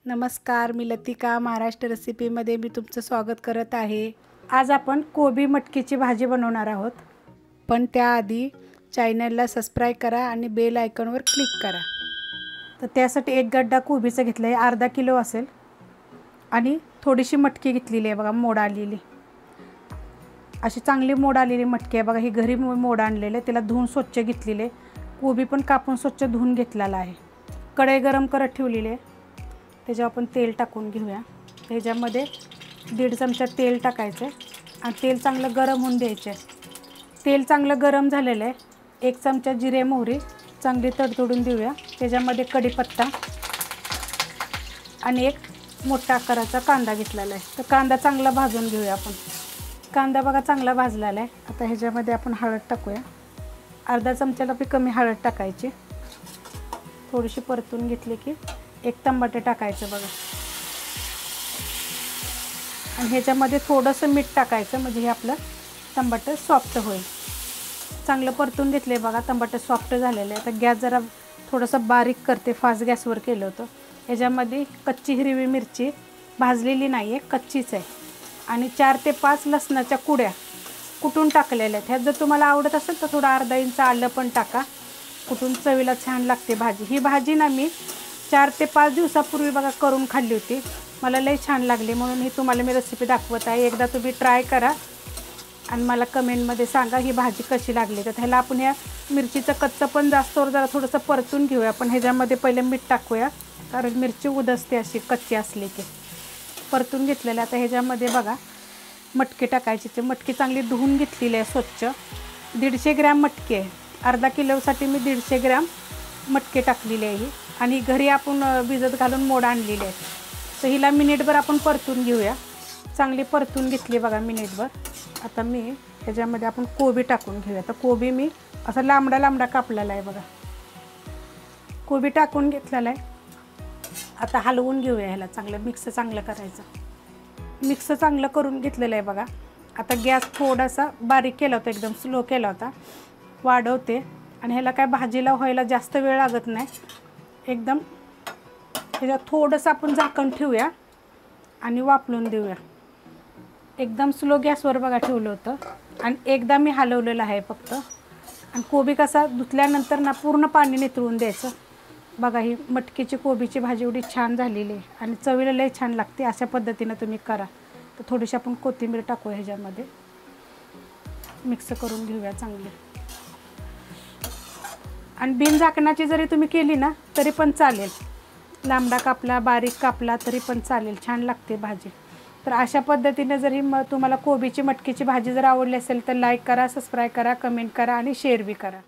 नमस्कार, मी लतिका महाराष्ट्र रेसिपीमध्ये मी तुमचं स्वागत करत आहे। आज आपण कोबी मटकीची भाजी बनवणार आहोत, पण त्याआधी चॅनलला सबस्क्राइब करा आणि बेल आयकॉनवर क्लिक करा। तर त्यासाठी एक गड्डा कोबीचा घेतला आहे, अर्धा किलो असेल, आणि थोडीशी मटकी घेतलेली आहे बघा, मोड आलेली। अशी चांगली मोड आलेली मटकी आहे बघा, ही घरी मोड आणलेले, त्याला धुवून स्वच्छ घेतलेले। कोबी पण कापून स्वच्छ धुवून घेतलेला आहे। कढई गरम करत ठेवलेली आहे, त्याच्यावर आपण तेल टाकून घेऊया। त्याच्यामध्ये 1.5 चमचा तेल टाकायचं आणि तेल चांगलं गरम होऊन द्यायचं। तेल चांगलं गरम झालेलं आहे, 1 चमचा जिरे मोहरी चांगली तडतडून देऊया। त्याच्यामध्ये कढीपत्ता आणि एक मोठा आकाराचा कांदा घेतलेला आहे, तर कांदा चांगला भाजून घेऊया आपण। कांदा बघा चांगला भाजलेला आहे। आता ह्याच्यामध्ये आपण हळद टाकूया, अर्धा चमच्याला बी कमी हळद टाकायची। थोडीशी परतून घेतली की एक टमाटर टाकायचं बघा, आणि ह्याच्यामध्ये थोडंसं मीठ टाकायचं, म्हणजे हे आपलं टमाटर सॉफ्ट होईल। चांगलं परतून घेतले बघा, टमाटर सॉफ्ट झालेलं आहे। आता गॅस जरा थोडंसं बारीक करते, फास्ट गॅसवर केलं होतं। ह्याच्यामध्ये कच्ची हिरवी मिरची भाजलेली नाही आहे, कच्चीच आहे, आणि 4 ते 5 लसणाच्या कुड्या कुटून टाकलेल्या आहेत। ह्यात जर तुम्हाला आवडत असेल तर थोडं अर्धा इंच आलं पण टाका, कुटून चवीला छान लागते भाजी। ही भाजी ना मी 4 ते 5 दिवसापूर्वी बघा करून खाल्ली होती, मला लई छान लागली, म्हणून ही तुम्हाला मी रेसिपी दाखवत आहे। एकदा तुम्ही ट्राय करा आणि मला कमेंटमध्ये सांगा ही भाजी कशी लागली। तर ह्याला आपण ह्या मिरचीचं कच्चं पण जास्तवर जरा थोडंसं परतून घेऊया। आपण ह्याच्यामध्ये पहिले मीठ टाकूया, कारण मिरची उधसते अशी कच्ची असली की। परतून घेतलेलं आता ह्याच्यामध्ये बघा मटकी टाकायची। ते मटकी चांगली धुवून घेतलेली आहे स्वच्छ, 150 ग्रॅम मटकी आहे। अर्धा किलोसाठी मी 150 ग्रॅम मटकी टाकलेली आहे ही, आणि घरी आपण भिजत घालून मोड आणलेली आहे। तर हिला मिनिटभर आपण परतून घेऊया। चांगली परतून घेतली बघा मिनिटभर। आता मी ह्याच्यामध्ये आपण कोबी टाकून घेऊया। तर कोबी मी असा लांबडा लांबडा कापलेला आहे बघा, कोबी टाकून घेतलेला आहे। आता हलवून घेऊया, ह्याला चांगलं मिक्स चांगलं करायचं। मिक्स चांगलं करून घेतलेलं आहे बघा। आता गॅस थोडासा बारीक केला होता, एकदम स्लो केला होता, वाढवते। आणि ह्याला काय भाजीला व्हायला जास्त वेळ लागत नाही, एकदम ह्याच्यात थोडंसं आपण झाकण ठेवूया आणि वाफलून देऊया। एकदम स्लो गॅसवर बघा ठेवलं होतं, आणि एकदा मी हलवलेलं आहे फक्त। आणि कोबी कसा धुतल्यानंतर ना पूर्ण पाणी निथळून द्यायचं बघा। ही मटकीची कोबीची भाजी एवढी छान झालेली आहे, आणि चवीला लई छान लागते। अशा पद्धतीनं तुम्ही करा। तर थोडीशी आपण कोथिंबीर टाकूया ह्याच्यामध्ये, मिक्स करून घेऊया चांगली। आणि बिन झाकणाची जरी तुम्ही केली ना तरी पण चालेल, लांबडा कापला बारीक कापला तरी पण चालेल, छान लागते भाजी। तर अशा पद्धतीने जरी तुम्हाला कोबीची मटकीची भाजी जर आवडली असेल तर लाईक करा, सबस्क्राईब करा, कमेंट करा आणि शेअर बी करा।